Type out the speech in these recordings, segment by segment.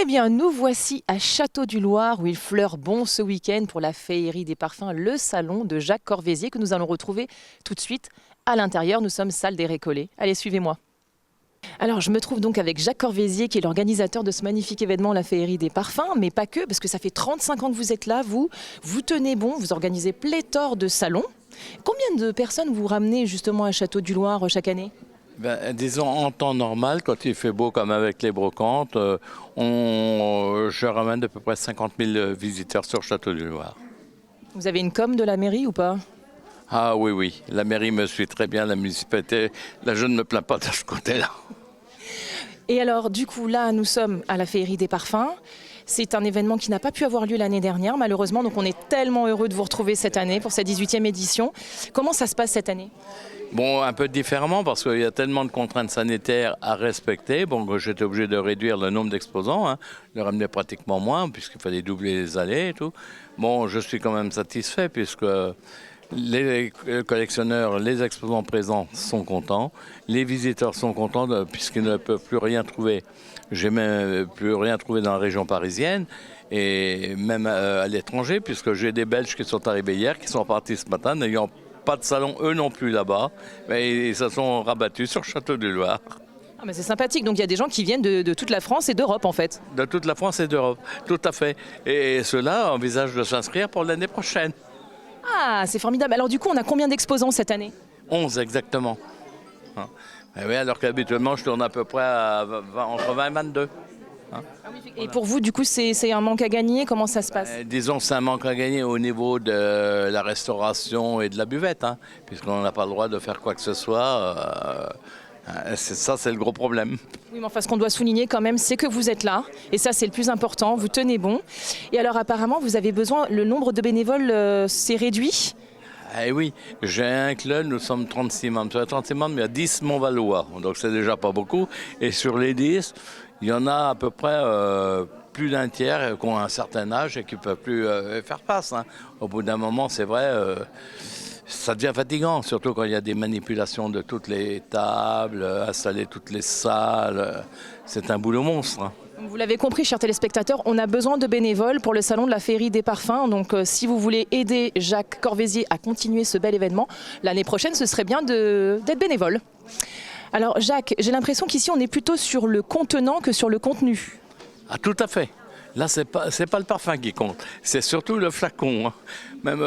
Eh bien, nous voici à Château du Loir où il fleure bon ce week-end pour la féerie des parfums, le salon de Jacques Corvézier que nous allons retrouver tout de suite à l'intérieur. Nous sommes salle des Récollets. Allez, suivez-moi. Alors, je me trouve donc avec Jacques Corvézier qui est l'organisateur de ce magnifique événement, la féerie des parfums, mais pas que, parce que ça fait 35 ans que vous êtes là, vous tenez bon, vous organisez pléthore de salons. Combien de personnes vous ramenez justement à Château du Loir chaque année ? Disons en temps normal, quand il fait beau comme avec les brocantes, je ramène à peu près 50 000 visiteurs sur Château du Loir. Vous avez une com de la mairie ou pas ? Ah oui, oui, la mairie me suit très bien, la municipalité, là je ne me plains pas de ce côté-là. Et alors, du coup, là, nous sommes à la féerie des parfums. C'est un événement qui n'a pas pu avoir lieu l'année dernière, malheureusement. Donc, on est tellement heureux de vous retrouver cette année pour cette 18e édition. Comment ça se passe cette année ? Bon, un peu différemment parce qu'il y a tellement de contraintes sanitaires à respecter. Bon, j'étais obligé de réduire le nombre d'exposants, de ramener pratiquement moins puisqu'il fallait doubler les allées et tout. Bon, je suis quand même satisfait puisque les collectionneurs, les exposants présents sont contents, les visiteurs sont contents puisqu'ils ne peuvent plus rien trouver. J'ai même plus rien trouvé dans la région parisienne et même à l'étranger puisque j'ai des Belges qui sont arrivés hier, qui sont partis ce matin n'ayant pas de salon, eux non plus là-bas, mais ils se sont rabattus sur Château du Loir. Ah, mais c'est sympathique, donc il y a des gens qui viennent de toute la France et d'Europe en fait. De toute la France et d'Europe, tout à fait. Et ceux-là envisagent de s'inscrire pour l'année prochaine. Ah, c'est formidable. Alors du coup, on a combien d'exposants cette année ? 11 exactement. Et oui, alors qu'habituellement, je tourne à peu près entre 20 et 22. Et pour vous, du coup, c'est un manque à gagner ? Comment ça se passe ? Disons que c'est un manque à gagner au niveau de la restauration et de la buvette, puisqu'on n'a pas le droit de faire quoi que ce soit. C'est le gros problème. Oui, mais enfin, ce qu'on doit souligner quand même, c'est que vous êtes là. Et ça, c'est le plus important. Vous tenez bon. Et alors, apparemment, vous avez besoin, le nombre de bénévoles s'est réduit ? Eh oui, j'ai un club, nous sommes 36 membres. Sur les 36 membres, il y a 10 Montvallois, donc c'est déjà pas beaucoup. Et sur les 10, il y en a à peu près plus d'un tiers qui ont un certain âge et qui ne peuvent plus faire face. Au bout d'un moment, c'est vrai, ça devient fatigant, surtout quand il y a des manipulations de toutes les tables, installer toutes les salles. C'est un boulot monstre. Vous l'avez compris, chers téléspectateurs, on a besoin de bénévoles pour le salon de la féerie des parfums. Donc si vous voulez aider Jacques Corvézier à continuer ce bel événement, l'année prochaine, ce serait bien d'être bénévole. Alors Jacques, j'ai l'impression qu'ici, on est plutôt sur le contenant que sur le contenu. Ah, tout à fait. Là, c'est pas le parfum qui compte, c'est surtout le flacon. Même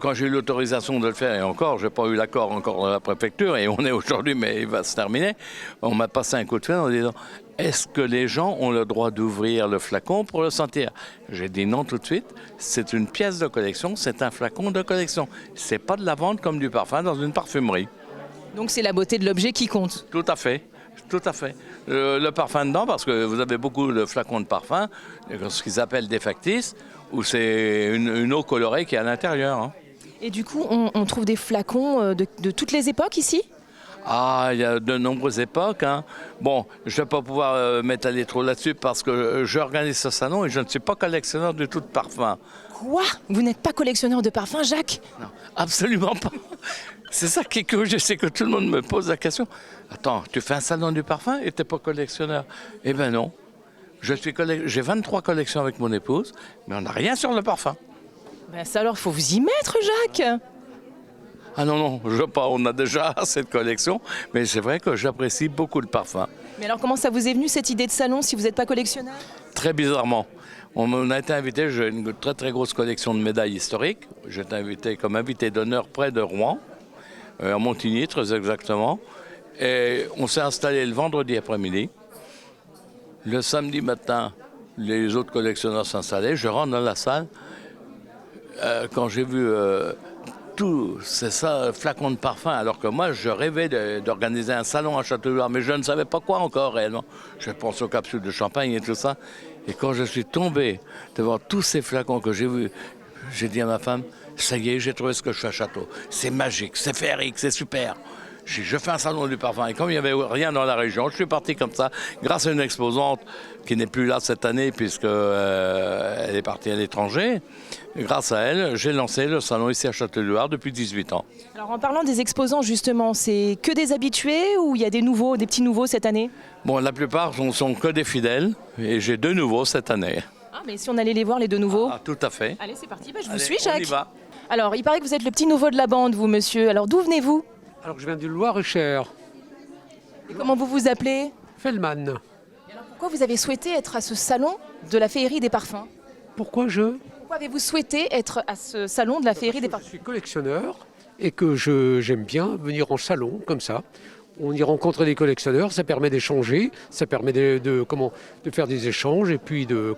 quand j'ai eu l'autorisation de le faire, et encore, je n'ai pas eu l'accord encore de la préfecture, et on est aujourd'hui, mais il va se terminer, on m'a passé un coup de fil en disant « Est-ce que les gens ont le droit d'ouvrir le flacon pour le sentir ?» J'ai dit non tout de suite, c'est une pièce de collection, c'est un flacon de collection. C'est pas de la vente comme du parfum dans une parfumerie. Donc c'est la beauté de l'objet qui compte. Tout à fait. Tout à fait. Le parfum dedans, parce que vous avez beaucoup de flacons de parfum, ce qu'ils appellent des factices, où c'est une eau colorée qui est à l'intérieur. Et du coup, on trouve des flacons de toutes les époques ici ? Ah, il y a de nombreuses époques. Bon, je ne vais pas pouvoir m'étaler trop là-dessus parce que j'organise ce salon et je ne suis pas collectionneur de tout de parfum. Quoi ? Vous n'êtes pas collectionneur de parfums, Jacques ? Non, absolument pas. C'est ça qui est curieux, c'est que tout le monde me pose la question. Attends, tu fais un salon du parfum et tu n'es pas collectionneur? Eh bien non. J'ai 23 collections avec mon épouse, mais on n'a rien sur le parfum. Ben ça alors, il faut vous y mettre, Jacques. Ah non, on a déjà assez de collections, mais c'est vrai que j'apprécie beaucoup le parfum. Mais alors, comment ça vous est venu cette idée de salon si vous n'êtes pas collectionneur ? Très bizarrement. On a été invité, j'ai une très très grosse collection de médailles historiques. J'ai été invité comme invité d'honneur près de Rouen, à Montigny très exactement. Et on s'est installé le vendredi après-midi. Le samedi matin, les autres collectionneurs s'installaient. Je rentre dans la salle. Quand j'ai vu tout, c'est ça, flacon de parfum, alors que moi, je rêvais d'organiser un salon à Château-du-Loir, mais je ne savais pas quoi encore réellement. Je pense aux capsules de champagne et tout ça. Et quand je suis tombé devant tous ces flacons que j'ai vus, j'ai dit à ma femme, ça y est, j'ai trouvé ce que je fais à Château. C'est magique, c'est féerique, c'est super. Je fais un salon du parfum. Et comme il n'y avait rien dans la région, je suis parti comme ça, grâce à une exposante qui n'est plus là cette année puisqu'elle est partie à l'étranger. Grâce à elle, j'ai lancé le salon ici à Château-du-Loir depuis 18 ans. Alors en parlant des exposants justement, c'est que des habitués ou il y a des nouveaux, des petits nouveaux cette année? Bon, la plupart sont que des fidèles et j'ai 2 nouveaux cette année. Ah mais si on allait les voir les 2 nouveaux? Ah, tout à fait. Allez c'est parti, je vous Allez, suis on Jacques. y va. Alors il paraît que vous êtes le petit nouveau de la bande vous monsieur, alors d'où venez-vous? Alors je viens du Loir-et-Cher, Et comment vous vous appelez? Fellman. Pourquoi vous avez souhaité être à ce salon de la féerie des parfums? Pourquoi je Pourquoi avez-vous souhaité être à ce salon de la féerie des Je parfums? suis collectionneur et que j'aime bien venir en salon comme ça. On y rencontre des collectionneurs, ça permet d'échanger, ça permet de faire des échanges et puis de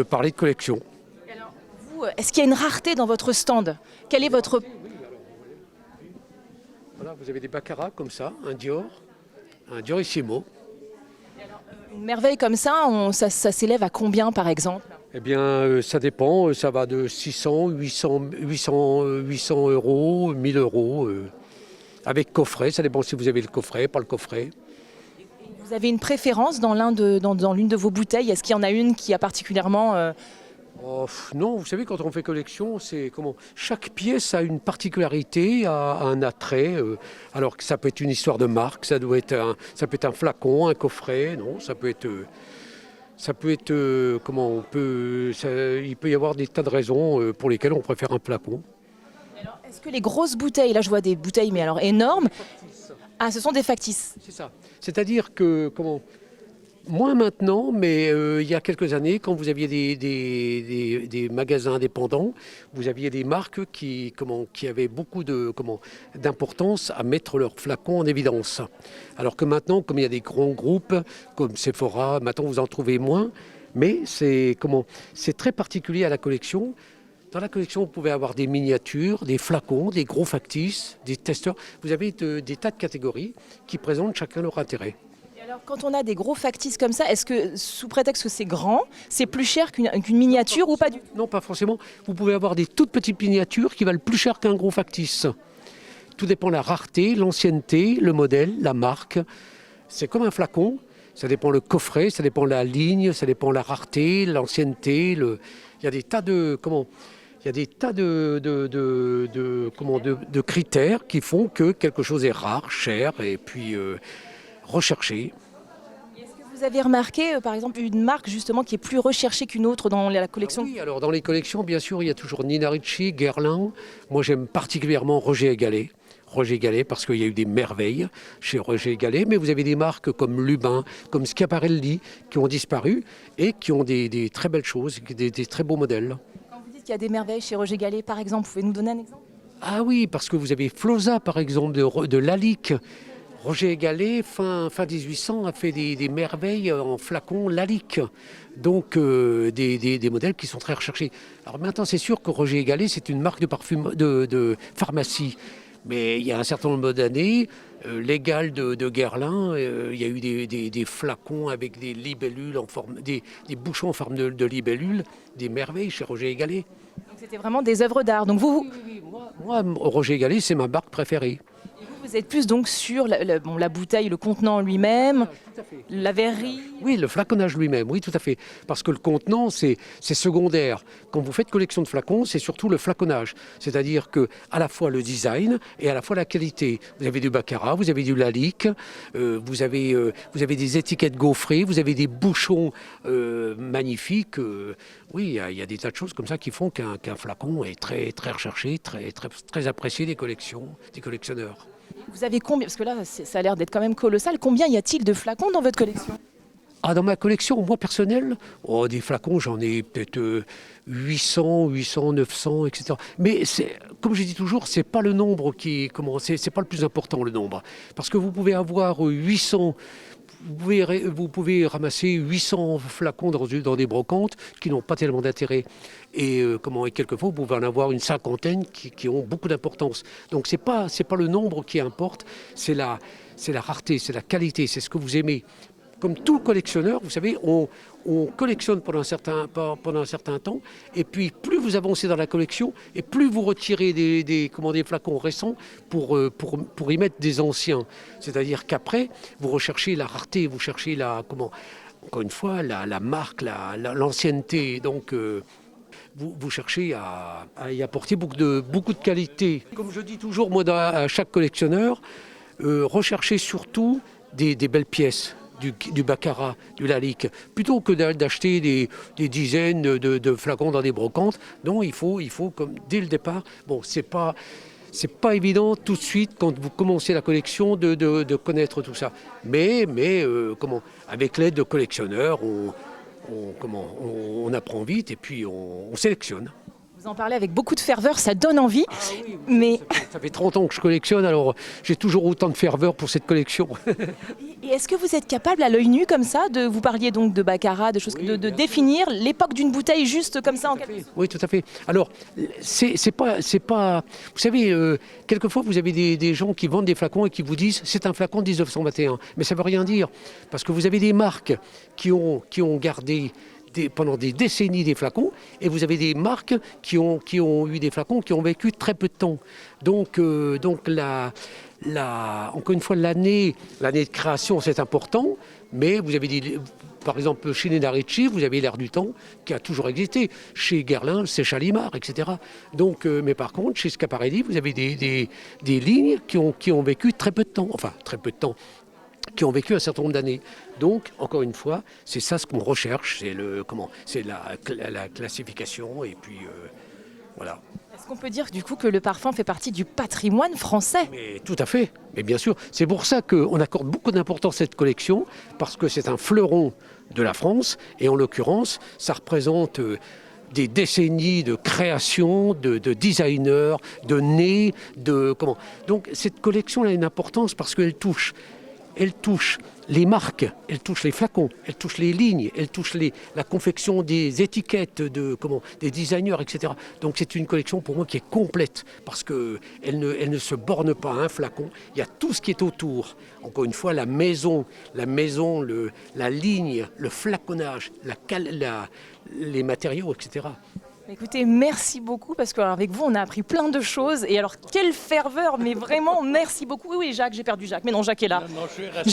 parler de collection. Et alors, vous, est-ce qu'il y a une rareté dans votre stand? Quel est votre... Voilà, vous avez des baccarat comme ça, un Diorissimo. Une merveille comme ça, ça s'élève à combien par exemple? Eh bien, ça dépend, ça va de 600, 800 euros, 1000 euros, avec coffret, ça dépend si vous avez le coffret, pas le coffret. Vous avez une préférence dans l'une de vos bouteilles? Est-ce qu'il y en a une qui a particulièrement... Non, vous savez, quand on fait collection, chaque pièce a une particularité, a un attrait. Alors que ça peut être une histoire de marque, ça peut être un flacon, un coffret, non, il peut y avoir des tas de raisons pour lesquelles on préfère un flacon. Alors, est-ce que les grosses bouteilles, là je vois des bouteilles mais alors énormes, ah ce sont des factices? C'est ça. C'est-à-dire que, moins maintenant, mais il y a quelques années, quand vous aviez des magasins indépendants, vous aviez des marques qui avaient beaucoup d'importance à mettre leurs flacons en évidence. Alors que maintenant, comme il y a des grands groupes, comme Sephora, maintenant vous en trouvez moins, mais c'est très particulier à la collection. Dans la collection, vous pouvez avoir des miniatures, des flacons, des gros factices, des testeurs. Vous avez des tas de catégories qui présentent chacun leur intérêt. Alors, quand on a des gros factices comme ça, est-ce que, sous prétexte que c'est grand, c'est plus cher qu'une miniature ou pas du tout? Non, pas forcément. Vous pouvez avoir des toutes petites miniatures qui valent plus cher qu'un gros factice. Tout dépend de la rareté, l'ancienneté, le modèle, la marque. C'est comme un flacon. Ça dépend le coffret, ça dépend la ligne, ça dépend la rareté, l'ancienneté. Il y a des tas de critères qui font que quelque chose est rare, cher et puis recherché. Est-ce que vous avez remarqué, par exemple, une marque justement qui est plus recherchée qu'une autre dans la collection? Oui, alors dans les collections, bien sûr, il y a toujours Nina Ricci, Guerlain. Moi, j'aime particulièrement Roger et Gallet. Roger Gallet, parce qu'il y a eu des merveilles chez Roger et Gallet, mais vous avez des marques comme Lubin, comme Schiaparelli, qui ont disparu et qui ont des très belles choses, des très beaux modèles. Quand vous dites qu'il y a des merveilles chez Roger Gallet, par exemple, vous pouvez nous donner un exemple? Ah oui, parce que vous avez Flosa, par exemple, de Lalique. Roger Gallet, fin 1800, a fait des merveilles en flacon Lalique. Donc des modèles qui sont très recherchés. Alors maintenant, c'est sûr que Roger Gallet, c'est une marque de parfum de pharmacie. Mais il y a un certain nombre d'années, l'égal de Guerlain, il y a eu des flacons avec des libellules des bouchons en forme de libellule, des merveilles chez Roger Gallet. Donc c'était vraiment des œuvres d'art. Donc vous, Moi, Roger Gallet, c'est ma marque préférée. vous êtes plus donc sur la bouteille, le contenant lui-même, la verrerie. Oui, le flaconnage lui-même, oui, tout à fait. Parce que le contenant, c'est secondaire. Quand vous faites collection de flacons, c'est surtout le flaconnage. C'est-à-dire que à la fois le design et à la fois la qualité. Vous avez du baccarat, vous avez du lalique, vous avez des étiquettes gaufrées, vous avez des bouchons magnifiques. Oui, il y a des tas de choses comme ça qui font qu'un flacon est très, très recherché, très, très, très apprécié des collectionneurs. Vous avez combien, parce que là ça a l'air d'être quand même colossal, combien y a-t-il de flacons dans votre collection? Ah, dans ma collection, moi personnelle, des flacons, j'en ai peut-être 800, 900, etc. Mais comme je dis toujours, c'est pas le nombre c'est pas le plus important, le nombre. Parce que vous pouvez avoir 800, vous pouvez ramasser 800 flacons dans des brocantes qui n'ont pas tellement d'intérêt. Et quelquefois, vous pouvez en avoir une cinquantaine qui ont beaucoup d'importance. Donc c'est pas le nombre qui importe, c'est la rareté, c'est la qualité, c'est ce que vous aimez. comme tout collectionneur, vous savez, on collectionne pendant un certain temps, et puis plus vous avancez dans la collection, et plus vous retirez des flacons récents pour y mettre des anciens. C'est-à-dire qu'après, vous recherchez la rareté, vous cherchez encore une fois, la marque, l'ancienneté. Donc, vous cherchez à y apporter beaucoup de qualité. Comme je dis toujours, moi, à chaque collectionneur, recherchez surtout des belles pièces. Du baccarat, du lalique, plutôt que d'acheter des dizaines de flacons dans des brocantes. Non, il faut comme dès le départ, bon, c'est pas évident tout de suite quand vous commencez la collection de connaître tout ça. Mais avec l'aide de collectionneurs, on apprend vite et puis on sélectionne. Vous en parlez avec beaucoup de ferveur, ça donne envie. Ah oui, mais ça fait 30 ans que je collectionne, alors j'ai toujours autant de ferveur pour cette collection. Et est-ce que vous êtes capable à l'œil nu comme ça, vous parliez donc de baccarat, de choses, de définir l'époque d'une bouteille juste comme ça en quelque sorte? Oui, tout à fait. Alors, c'est pas. Vous savez, quelquefois vous avez des gens qui vendent des flacons et qui vous disent c'est un flacon de 1921, mais ça veut rien dire parce que vous avez des marques qui ont gardé pendant des décennies des flacons, et vous avez des marques qui ont eu des flacons qui ont vécu très peu de temps. Donc encore une fois, l'année de création, c'est important, mais vous avez par exemple, chez Nenarici, vous avez l'air du temps qui a toujours existé. Chez Guerlain, c'est Chalimard, etc. Donc, mais par contre, chez Schiaparelli, vous avez des lignes qui ont vécu très peu de temps. Enfin, très peu de temps. Qui ont vécu un certain nombre d'années. Donc, encore une fois, c'est ça ce qu'on recherche, c'est la classification, et puis voilà. Est-ce qu'on peut dire du coup que le parfum fait partie du patrimoine français? Mais tout à fait, mais bien sûr. C'est pour ça qu'on accorde beaucoup d'importance à cette collection, parce que c'est un fleuron de la France, et en l'occurrence, ça représente des décennies de création, de designers, de nez, Donc cette collection a une importance parce qu'elle touche les marques, elle touche les flacons, elle touche les lignes, elle touche la confection des étiquettes des designers, etc. Donc c'est une collection pour moi qui est complète parce qu'elle ne se borne pas à un flacon. Il y a tout ce qui est autour. Encore une fois, la maison, la ligne, le flaconnage, les matériaux, etc. Écoutez, merci beaucoup parce qu'avec vous, on a appris plein de choses. Et alors, quelle ferveur, mais vraiment, merci beaucoup. Oui, Jacques, j'ai perdu Jacques. Mais non, Jacques est là. Non, je suis resté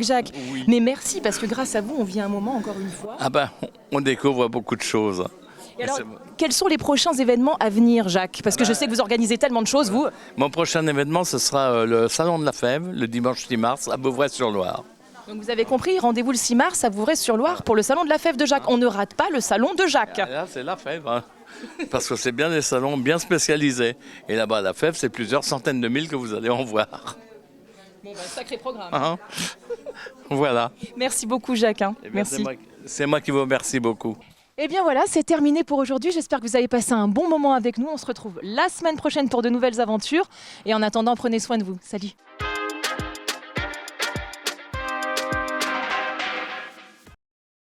Jacques. Oui. Mais merci parce que grâce à vous, on vit un moment, encore une fois. Ah ben, on découvre beaucoup de choses. Et alors, quels sont les prochains événements à venir, Jacques? Parce que je sais que vous organisez tellement de choses, vous. Mon prochain événement, ce sera le Salon de la Fève, le dimanche 6 mars, à Beuvray-sur-Loire. Donc vous avez compris, rendez-vous le 6 mars à Vouvray-sur-Loire pour le Salon de la Fève de Jacques. On ne rate pas le Salon de Jacques. Là, c'est la Fève, hein. Parce que c'est bien des salons bien spécialisés. Et là-bas, la Fève, c'est plusieurs centaines de mille que vous allez en voir. Bon, sacré programme. Hein. Voilà. Merci beaucoup, Jacques. Eh bien, Merci. C'est moi qui vous remercie beaucoup. Eh bien voilà, c'est terminé pour aujourd'hui. J'espère que vous avez passé un bon moment avec nous. On se retrouve la semaine prochaine pour de nouvelles aventures. Et en attendant, prenez soin de vous. Salut.